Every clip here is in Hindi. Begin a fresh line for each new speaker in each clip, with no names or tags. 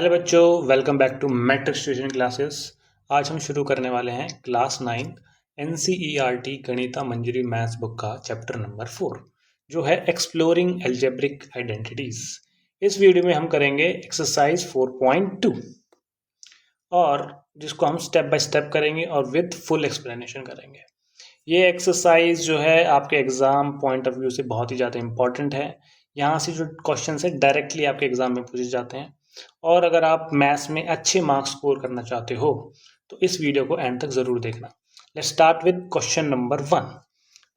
प्यारे बच्चों, welcome back to matrix tuition classes. आज हम शुरू करने वाले हैं class 9 NCERT Ganita Manjari maths book का चैप्टर नंबर 4 जो है एक्सप्लोरिंग एल्जेब्रिक आइडेंटिटीज। इस वीडियो में हम करेंगे एक्सरसाइज 4.2 और जिसको हम स्टेप बाय स्टेप करेंगे और विद फुल एक्सप्लेनेशन करेंगे। ये एक्सरसाइज जो है आपके एग्जाम पॉइंट ऑफ व्यू से बहुत ही ज़्यादा इंपॉर्टेंट है। यहाँ से जो क्वेश्चन है डायरेक्टली आपके एग्जाम में पूछे जाते हैं और अगर आप मैथ्स में अच्छे मार्क्स स्कोर करना चाहते हो तो इस वीडियो को एंड तक ज़रूर देखना। Let's start with question number 1।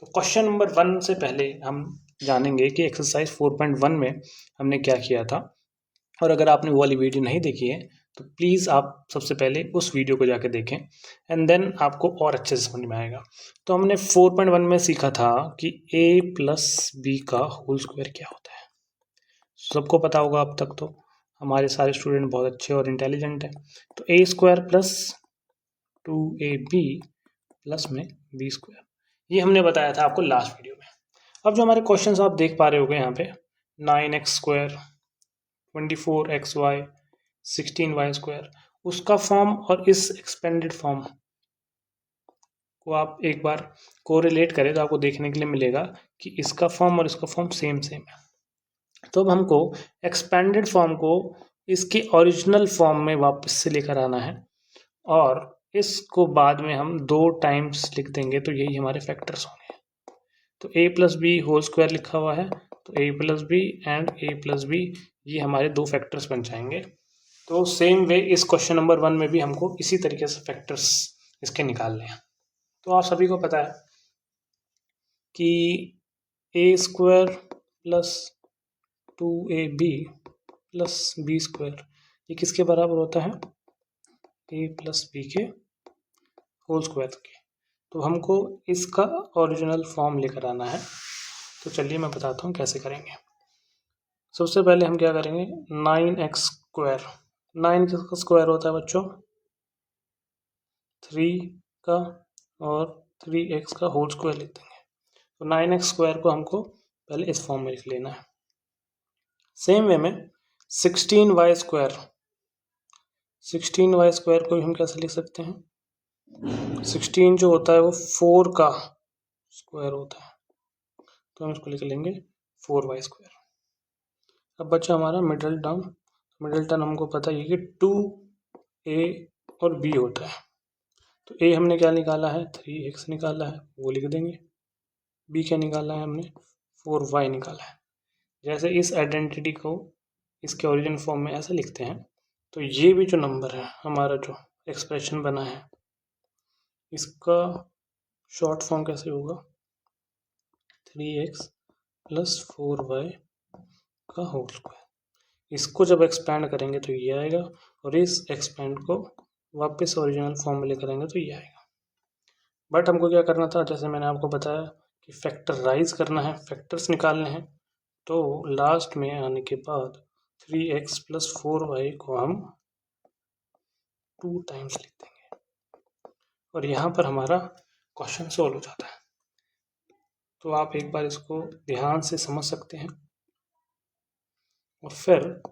तो क्वेश्चन नंबर 1 से पहले हम जानेंगे कि एक्सरसाइज 4.1 में हमने क्या किया था, और अगर आपने वो वाली वीडियो नहीं देखी है तो प्लीज़ आप सबसे पहले उस वीडियो को जाके देखें एंड देन आपको और अच्छे से समझ में आएगा। तो हमने 4.1 में सीखा था कि a प्लस बी का होल स्क्वायर क्या होता है। सबको पता होगा अब तक, तो हमारे सारे स्टूडेंट बहुत अच्छे और इंटेलिजेंट हैं। तो a square plus 2ab plus में b स्क्वायर, ये हमने बताया था आपको लास्ट वीडियो में। अब जो हमारे क्वेश्चंस आप देख पा रहे होगे यहाँ पे 9x square 24xy 16y square, उसका फॉर्म और इस एक्सपेंडेड फॉर्म को आप एक बार कोरिलेट करें तो आपको देखने के लिए मिलेगा कि इसका फॉर्म और इसका फॉर्म सेम सेम है। तो अब हमको एक्सपेंडेड फॉर्म को इसके ओरिजिनल फॉर्म में वापस से लेकर आना है और इसको बाद में हम 2 टाइम्स लिख देंगे तो यही हमारे फैक्टर्स होंगे। तो a plus b whole square लिखा हुआ है, तो a plus b and a plus b ये हमारे 2 फैक्टर्स बन जाएंगे। तो सेम वे इस क्वेश्चन नंबर 1 में भी हमको इसी तरीके से फैक्टर्स इसके निकालने हैं। तो आप सभी को पता है कि a square plus 2ab plus b square ये किसके बराबर होता है, a प्लस बी के होल स्क्वायर के। तो हमको इसका ओरिजिनल फॉर्म लेकर आना है। तो चलिए मैं बताता हूँ कैसे करेंगे। सबसे पहले हम क्या करेंगे, 9x स्क्वायर, 9 किसका स्क्वायर होता है बच्चों, 3 का, और 3x का होल स्क्वायर लिख देंगे। तो 9x स्क्वायर को हमको पहले इस फॉर्म में लिख लेना है। सेम वे में 16y स्क्वायर, 16y स्क्वायर को भी हम कैसे लिख सकते हैं, 16 जो होता है वो 4 का स्क्वायर होता है, तो हम इसको लिख लेंगे 4y स्क्वायर। अब बच्चा हमारा मिडिल टर्म, मिडिल टर्म हमको पता है कि 2a और b होता है। तो a हमने क्या निकाला है, 3x निकाला है, वो लिख देंगे। b क्या निकाला है हमने, 4y निकाला है। जैसे इस आइडेंटिटी को इसके ओरिजिन फॉर्म में ऐसे लिखते हैं, तो ये भी जो नंबर है हमारा, जो एक्सप्रेशन बना है, इसका शॉर्ट फॉर्म कैसे होगा, 3x प्लस 4y का होल स्क्वायर। इसको जब एक्सपेंड करेंगे तो ये आएगा, और इस एक्सपेंड को वापस ओरिजिनल फॉर्म में लेकर आएंगे तो ये आएगा। बट हमको क्या करना था, जैसे मैंने आपको बताया कि फैक्टराइज करना है, फैक्टर्स निकालने हैं। तो लास्ट में आने के बाद 3x प्लस 4y को हम 2 टाइम्स लिख देंगे और यहाँ पर हमारा क्वेश्चन सोल्व हो जाता है। तो आप एक बार इसको ध्यान से समझ सकते हैं और फिर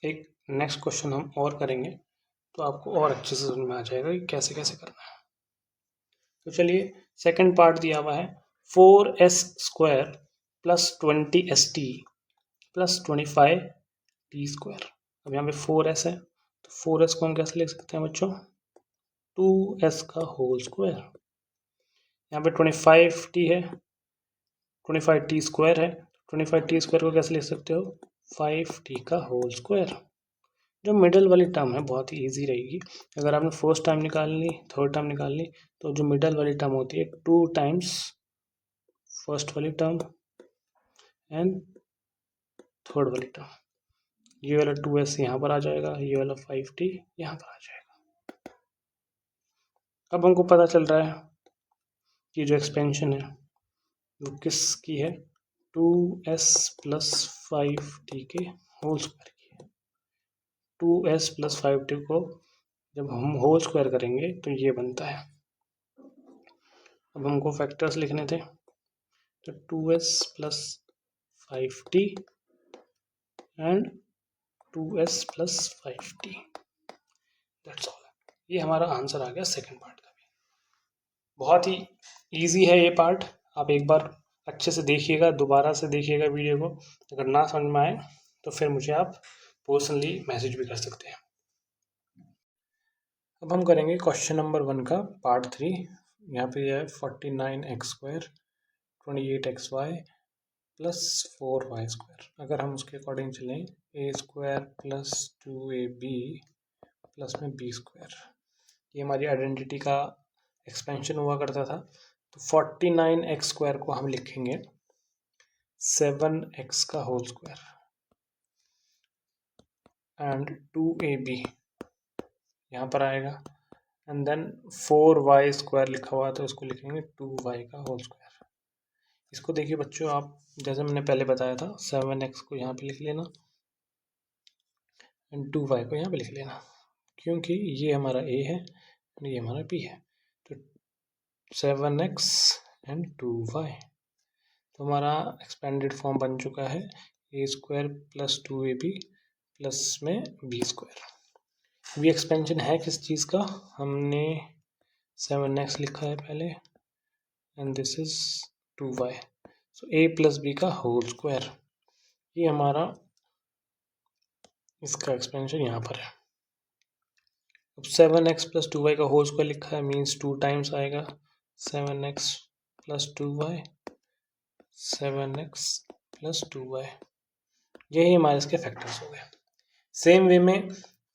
एक नेक्स्ट क्वेश्चन हम और करेंगे तो आपको और अच्छे से समझ में आ जाएगा कि कैसे कैसे करना है। तो चलिए, सेकंड पार्ट दिया हुआ है 4s square plus 20st plus 25t square. अब यहाँ पे 4s है, तो 4s को हम कैसे लिख सकते हैं बच्चों, 2s का होल स्क्वायर। यहाँ पे 25t है, 25t स्क्वायर है, 25t स्क्वायर को कैसे लिख सकते हो, 5t का होल स्क्वायर। जो मिडल वाली टर्म है बहुत ही ईजी रहेगी। अगर आपने फर्स्ट टाइम निकालनी, थर्ड टाइम निकालनी, तो जो मिडल वाली टर्म होती है 2 टाइम्स फर्स्ट वाली टर्म एंड थर्ड वाली टर्म, ये वाला 2s यहाँ पर आ जाएगा, ये वाला 5t यहाँ पर आ जाएगा। अब हमको पता चल रहा है कि जो एक्सपेंशन है वो किसकी है, 2s प्लस 5t के होल स्क्वायर की है। 2s प्लस 5t को जब हम होल स्क्वायर करेंगे तो ये बनता है। अब हमको फैक्टर्स लिखने थे, तो 2s plus 5t and 2s plus 5t, that's all. ये हमारा आंसर आ गया सेकंड पार्ट का भी। बहुत ही इजी है ये पार्ट, आप एक बार अच्छे से देखिएगा, दोबारा से देखिएगा वीडियो को। अगर ना समझ में आए तो फिर मुझे आप पर्सनली मैसेज भी कर सकते हैं। अब हम करेंगे क्वेश्चन नंबर 1 का पार्ट 3। यहाँ पे है 49x² 28xy प्लस 4y²। अगर हम उसके अकॉर्डिंग चलें, a² प्लस 2ab प्लस में b², ये हमारी आइडेंटिटी का एक्सपेंशन हुआ करता था। तो 49x² को हम लिखेंगे 7x का होल स्क्वायर एंड 2ab यहाँ पर आएगा, एंड देन 4y² लिखा हुआ तो इसको लिखेंगे 2y का होल स्क्वायर। इसको देखिए बच्चों, आप जैसे मैंने पहले बताया था, 7x को यहाँ पे लिख लेना एंड 2y को यहाँ पे लिख लेना, क्योंकि ये हमारा a है और ये हमारा b है। तो 7x एंड 2y, तो हमारा एक्सपेंडेड फॉर्म बन चुका है a² प्लस 2ab प्लस में b²। भी एक्सपेंशन है किस चीज़ का, हमने 7x लिखा है पहले and this is 2y, so a plus b का होल स्क्वायर, ये हमारा इसका एक्सपेंशन यहाँ पर है। अब 7x प्लस 2y का होल स्क्वायर लिखा है, मीन्स 2 टाइम्स आएगा 7x plus 2y, 7x plus 2y, यही हमारे इसके फैक्टर्स हो गए। सेम वे में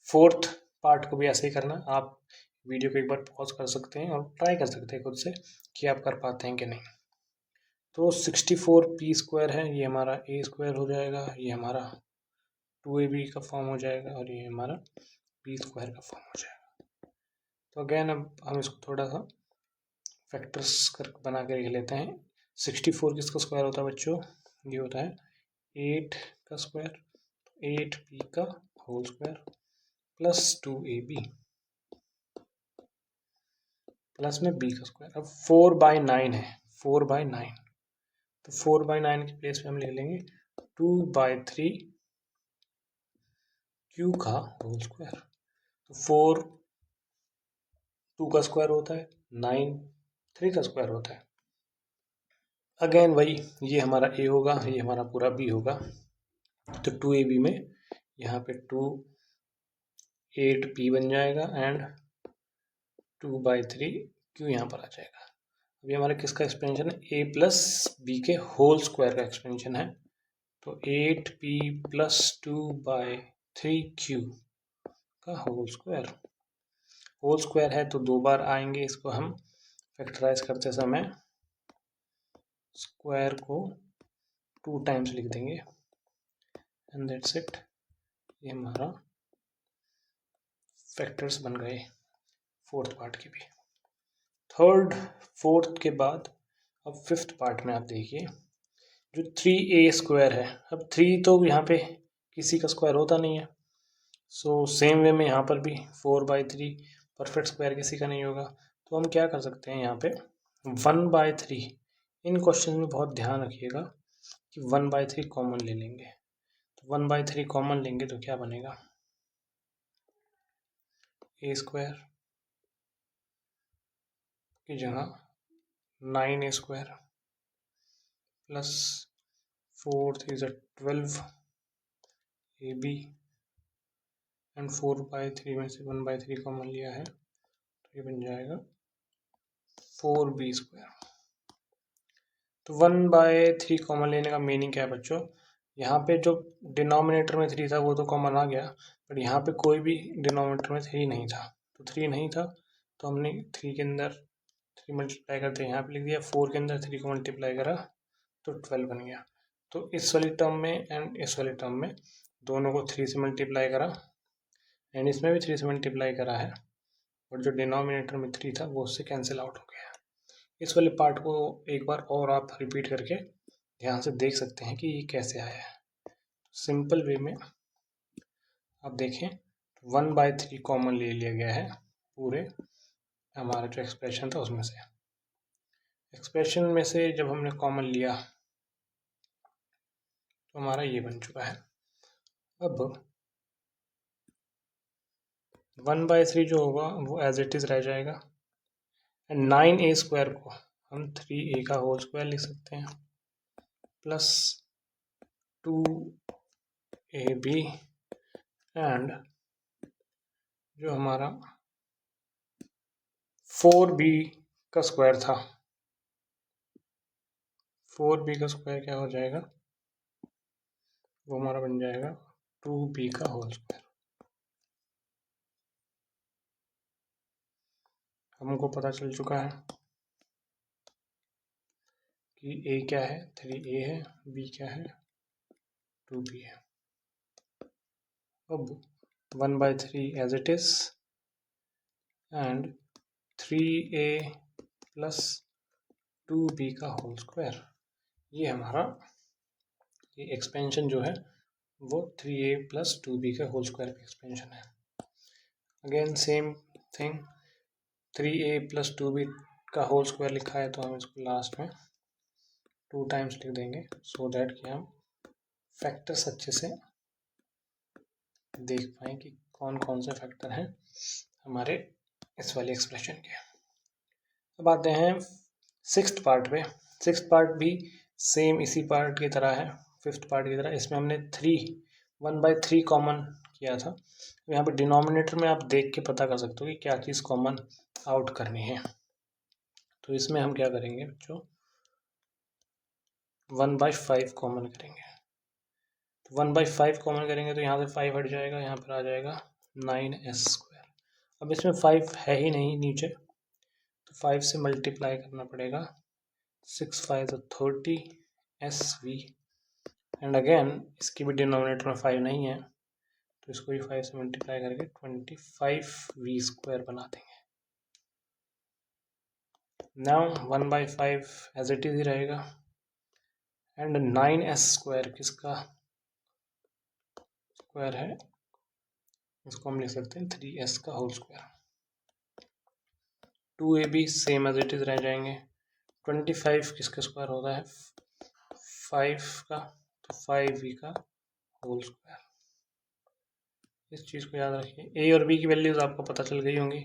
फोर्थ पार्ट को भी ऐसे ही करना। आप वीडियो को एक बार पॉज कर सकते हैं और ट्राई कर सकते हैं खुद से कि आप कर पाते हैं कि नहीं। तो 64p² है, ये हमारा a² हो जाएगा, ये हमारा 2ab का फॉर्म हो जाएगा और ये हमारा b² का फॉर्म हो जाएगा। तो अगेन अब हम इसको थोड़ा सा फैक्टर्स कर बना के लिख लेते हैं। 64 किसका स्क्वायर होता है बच्चों, ये होता है 8 का स्क्वायर, 8p का whole square plus 2ab plus में b का स्क्वायर। अब 4/9 है, 4/9, तो 4/9 के प्लेस पे हम लिख लेंगे 2/3 q का होल स्क्वायर। तो 4 2 का स्क्वायर होता है, 9 3 का स्क्वायर होता है। अगेन वही, ये हमारा a होगा, ये हमारा पूरा b होगा। तो 2ab में यहाँ पे 8p बन जाएगा एंड 2/3 q यहाँ पर आ जाएगा। अभी हमारा किसका एक्सपेंशन है, a प्लस b के होल स्क्वायर का एक्सपेंशन है। तो 8p प्लस 2/3q का होल स्क्वायर। होल स्क्वायर है तो 2 बार आएंगे, इसको हम फैक्टराइज करते समय स्क्वायर को 2 टाइम्स लिख देंगे एंड दैट्स इट। ये हमारा फैक्टर्स बन गए फोर्थ पार्ट के भी। थर्ड फोर्थ के बाद अब फिफ्थ पार्ट में आप देखिए, जो 3a² है। अब 3 तो यहाँ पे किसी का स्क्वायर होता नहीं है, सो सेम वे में यहाँ पर भी 4/3 परफेक्ट स्क्वायर किसी का नहीं होगा। तो हम क्या कर सकते हैं, यहाँ पे 1/3, इन क्वेश्चन में बहुत ध्यान रखिएगा कि 1/3 कॉमन ले लेंगे। तो 1/3 कॉमन लेंगे तो क्या बनेगा, a² की जगह 9a² प्लस 4 3 12 ab एंड 4/3 में से 1/3 कॉमन लिया है तो ये बन जाएगा 4b²। तो 1/3 कॉमन लेने का मीनिंग क्या है बच्चों, यहाँ पे जो डिनोमिनेटर में 3 था वो तो कॉमन आ गया, बट यहाँ पे कोई भी डिनोमिनेटर में 3 नहीं था। तो 3 नहीं था तो हमने 3 के अंदर 3 मल्टीप्लाई करते यहाँ पे लिख दिया, 4 के अंदर 3 को मल्टीप्लाई करा तो 12 बन गया। तो इस वाली टर्म में एंड इस वाली टर्म में दोनों को 3 से मल्टीप्लाई करा एंड इसमें भी 3 से मल्टीप्लाई करा है, और जो डिनोमिनेटर में 3 था वो उससे कैंसिल आउट हो गया। इस वाले पार्ट को एक बार और आप रिपीट करके ध्यान से देख सकते हैं कि ये कैसे आया है। सिंपल वे में आप देखें, 1/3 कॉमन ले लिया गया है पूरे हमारा जो एक्सप्रेशन था उसमें से। एक्सप्रेशन में से जब हमने कॉमन लिया तो हमारा ये बन चुका है। अब 1/3 जो होगा वो एज इट इज़ रह जाएगा। एंड 9a² को हम 3a का होल स्क्वायर लिख सकते हैं प्लस 2ab एंड जो हमारा 4b का स्क्वायर था, 4b का स्क्वायर क्या हो जाएगा, वो हमारा बन जाएगा 2b का होल स्क्वायर। हमको पता चल चुका है कि a क्या है, 3a है, b क्या है, 2b है। अब 1/3 as it is and 3a plus 2b का होल स्क्वायर, ये हमारा ये एक्सपेंशन जो है वो 3a प्लस 2b का होल स्क्वायर का एक्सपेंशन है। Again same thing, 3a plus 2b का होल स्क्वायर लिखा है तो हम इसको लास्ट में 2 टाइम्स लिख देंगे सो दैट कि हम फैक्टर्स अच्छे से देख पाएँ कि कौन कौन से फैक्टर हैं हमारे इस वाले एक्सप्रेशन के। अब आते हैं सिक्स्थ पार्ट पे। सिक्स्थ पार्ट भी सेम इसी पार्ट की तरह है, फिफ्थ पार्ट की तरह। इसमें हमने 1/3 कॉमन किया था। यहाँ पे डिनोमिनेटर में आप देख के पता कर सकते हो कि क्या चीज़ कॉमन आउट करनी है। तो इसमें हम क्या करेंगे बच्चों, 1/5 कॉमन करेंगे। तो 1/5 कॉमन करेंगे तो यहाँ से 5 हट जाएगा, यहाँ पर आ जाएगा 9s²। अब इसमें 5 है ही नहीं नीचे, तो 5 से मल्टीप्लाई करना पड़ेगा। 6 5 30 SV एंड अगेन इसकी भी डिनोमिनेटर में 5 नहीं है तो इसको भी 5 से मल्टीप्लाई करके 25v² बना देंगे। नाउ 1/5 एज इट इज ही रहेगा एंड 9s² किसका स्क्वायर है, इसको हम लिख सकते हैं 3s का whole square. 2ab same as it is रह जाएंगे। 25 किसका स्क्वायर होता है, 5 का, तो 5v का होल स्क्वायर। इस चीज़ को याद रखिए। a और b की वैल्यूज आपको पता चल गई होंगी।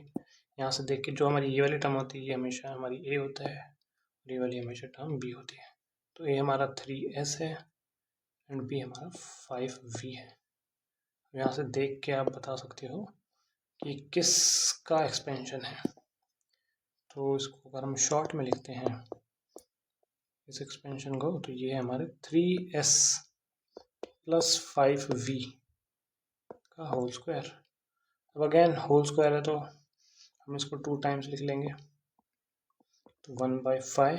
यहाँ से देख के जो हमारी ये वाली टर्म होती है ये हमेशा हमारी a होता है और ये वाली हमेशा टर्म b होती है। तो a हमारा 3s है एंड b हमारा 5v है। यहाँ से देख के आप बता सकते हो कि किसका एक्सपेंशन है। तो इसको अगर हम शॉर्ट में लिखते हैं इस एक्सपेंशन को, तो ये है हमारे 3s प्लस 5v का होल स्क्वायर। अब अगेन होल स्क्वायर है तो हम इसको 2 टाइम्स लिख लेंगे, तो 1/5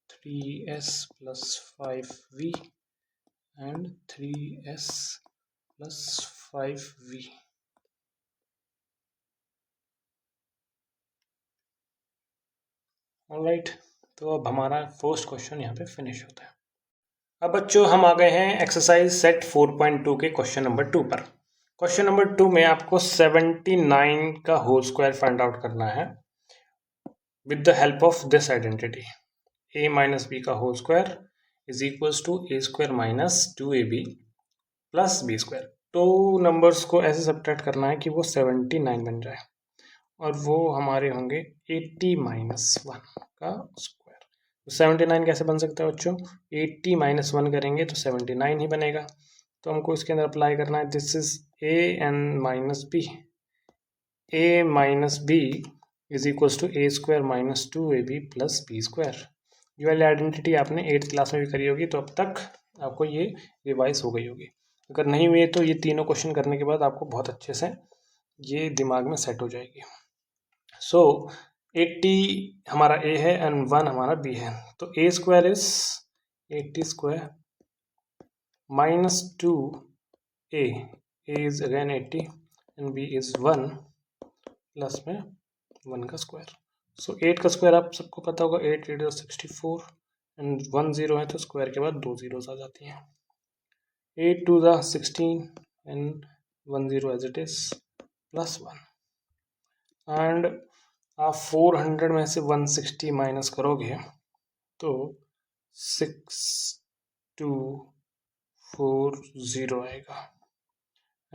3s plus 5v and 3s plus 5v। Alright, तो अब हमारा फर्स्ट क्वेश्चन यहाँ पे फिनिश होता है। अब बच्चों हम आ गए हैं एक्सरसाइज सेट 4.2 के क्वेश्चन नंबर 2 पर। क्वेश्चन नंबर 2 में आपको 79 का होल स्क्वायर फाइंड आउट करना है with the help of this identity. a minus b का whole square is equals to a² minus 2ab plus b²। तो नंबर्स को ऐसे सब्ट्रैक्ट करना है कि वो 79 बन जाए और वो हमारे होंगे 80 माइनस 1 का स्क्वायर। तो 79 कैसे बन सकता है बच्चों, 80 माइनस 1 करेंगे तो 79 ही बनेगा। तो हमको इसके अंदर अप्लाई करना है, this is an minus b, a minus b is equals to a² minus 2ab plus b²। ये वाली आइडेंटिटी आपने 8th क्लास में भी करी होगी, तो अब तक आपको ये रिवाइज हो गई होगी। अगर नहीं हुई तो ये तीनों क्वेश्चन करने के बाद आपको बहुत अच्छे से ये दिमाग में सेट हो जाएगी। सो 80 हमारा a है एंड 1 हमारा b है, तो a² is 80² minus 2a, a is again 80 and b is 1 plus में 1 का स्क्वायर। सो 8 का स्क्वायर आप सबको पता होगा, 8 8 64 एंड 1 0 है तो स्क्वायर के बाद 2 जीरोस आ जाती हैं। 8 2 16 and 1 0 as it is plus 1 and आप 400 में से 160 माइनस करोगे तो 6240 आएगा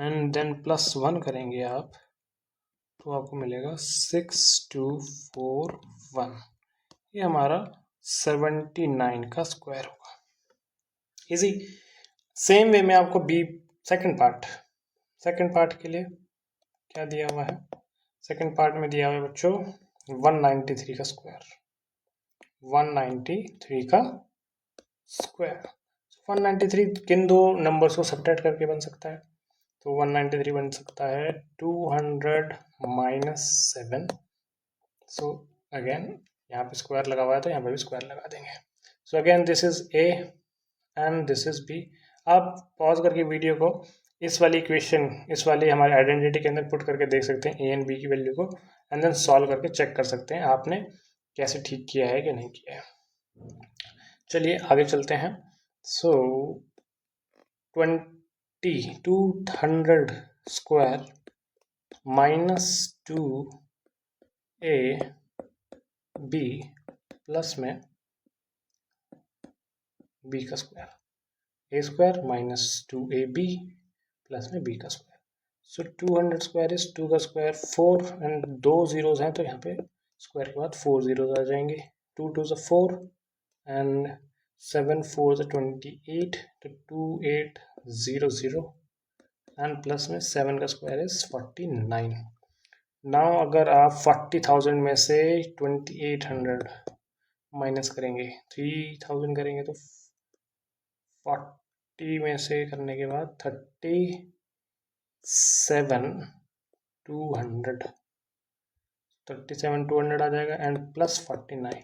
एंड देन +1 करेंगे आप तो आपको मिलेगा 6241। ये हमारा 79 का स्क्वायर होगा। इजी। सेम वे में आपको बी सेकंड पार्ट के लिए क्या दिया हुआ है? सेकंड पार्ट में दिया हुआ है बच्चों 193 का स्क्वायर। 193 का स्क्वायर 193 किन दो नंबर्स को सब्ट्रैक्ट करके बन सकता है? तो 193 बन सकता है 200 - 7। सो अगेन यहाँ पे स्क्वायर लगा हुआ है तो यहाँ पे भी स्क्वायर लगा देंगे। So again this is a and this is b. आप पॉज करके वीडियो को इस वाली इक्वेशन, इस वाली हमारे आइडेंटिटी के अंदर पुट करके देख सकते हैं ए एंड बी की वैल्यू को, एंड देन सॉल्व करके चेक कर सकते हैं आपने कैसे ठीक किया है कि नहीं किया है। चलिए आगे चलते हैं। सो 200 स्क्वायर -2ab प्लस में b का square, a square -2ab plus में b का स्क्वायर। सो 200 स्क्वायर इज 2 का स्क्वायर 4 एंड 2 जीरोज हैं तो यहाँ पे स्क्वायर के बाद 4 जीरोज आ जाएंगे। 2 2 = 4 एंड 7 4 = 28 तो 2800 एंड प्लस में 7 का स्क्वायर इज 49। नाउ अगर आप 40,000 में से 2800 माइनस करेंगे, 3000 करेंगे तो 40 में से करने के बाद 37,200 आ जाएगा एंड प्लस 49।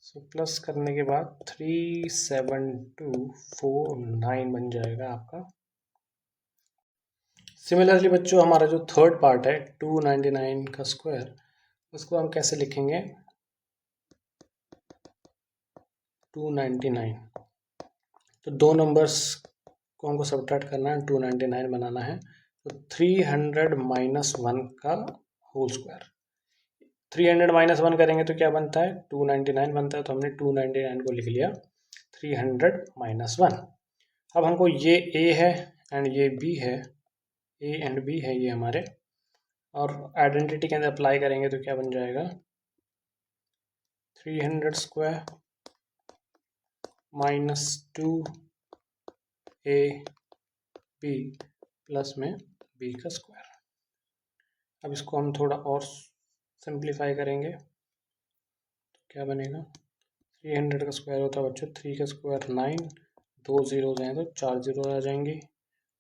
सो प्लस करने के बाद 37249 बन जाएगा आपका। सिमिलरली बच्चों हमारा जो थर्ड पार्ट है 299 का स्क्वायर, उसको हम कैसे लिखेंगे? 299 तो दो नंबर्स को हमको सब्ट्रैक्ट करना है, 299 बनाना है तो 300 - 1 का होल स्क्वायर। 300 - 1 करेंगे तो क्या बनता है? 299 बनता है। तो हमने 299 को लिख लिया 300 - 1। अब हमको ये a है एंड ये b है, a एंड b है ये हमारे, और आइडेंटिटी के अंदर अप्लाई करेंगे तो क्या बन जाएगा? 300 स्क्वायर -2ab प्लस में b का स्क्वायर। अब इसको हम थोड़ा और सिंप्लीफाई करेंगे तो क्या बनेगा? 300 का स्क्वायर होता है बच्चों 3 का स्क्वायर 9, 2 जीरो हैं तो 4 जीरो आ जाएंगे।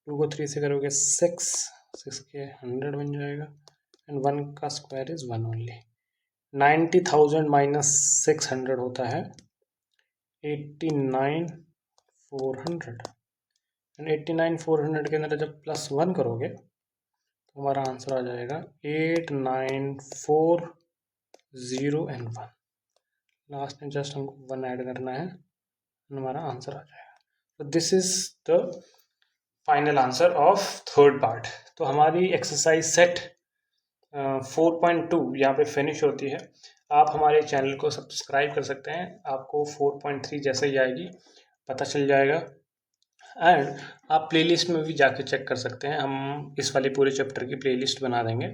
2 को 3 से करोगे 6 के 100 बन जाएगा एंड 1 का स्क्वायर इज 1 ओनली। 90,000 - 600 होता है 89,400 एंड 89,400 के अंदर जब +1 करोगे तो हमारा आंसर आ जाएगा 8940 एंड 1। लास्ट में जस्ट हमको 1 ऐड करना है, हमारा आंसर आ जाएगा। तो this is the final answer of third part. तो हमारी एक्सरसाइज सेट 4.2 यहाँ पे फिनिश होती है। आप हमारे चैनल को सब्सक्राइब कर सकते हैं, आपको 4.3 जैसे ही आएगी पता चल जाएगा। एंड आप प्लेलिस्ट में भी जाके चेक कर सकते हैं, हम इस वाले पूरे चैप्टर की प्लेलिस्ट बना देंगे।